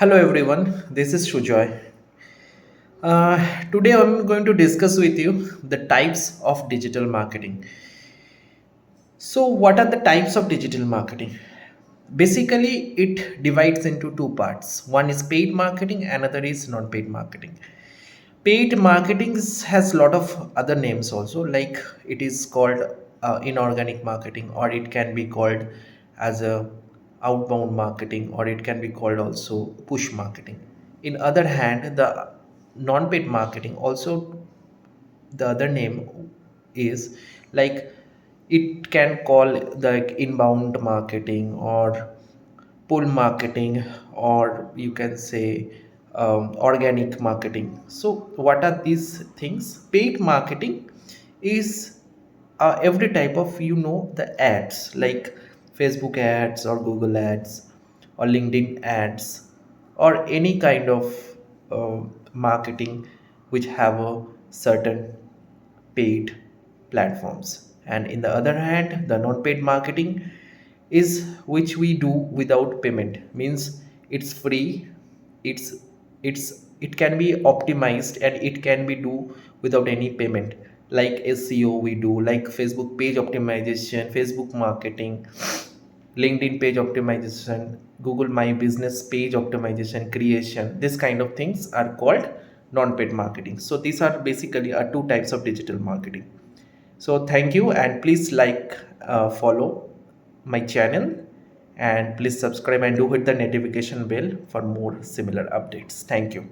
Hello everyone, this is SUJAY. Today I'm going to discuss with you the types of digital marketing. So, what are the types of digital marketing? Basically, it divides into two parts. One is paid marketing, another is non-paid marketing. Paid marketing has a lot of other names also, like it is called inorganic marketing, or it can be called as a outbound marketing, or it can be called also push marketing. In other hand, the non-paid marketing also, the other name is like it can call the inbound marketing or pull marketing, or you can say organic marketing. So what are these things? Paid marketing is every type of, the ads, like Facebook ads or Google ads or LinkedIn ads, or any kind of uh, marketing which have a certain paid platforms. And in the other hand, the non-paid marketing is which we do without payment, means it's free, it's it can be optimized and it can be do without any payment, like SEO we do, like Facebook page optimization, Facebook marketing, LinkedIn page optimization, Google My Business page optimization creation. This kind of things are called non-paid marketing. So these are basically two types of digital marketing. So thank you, and please follow my channel, and please subscribe and do hit the notification bell for more similar updates. Thank you.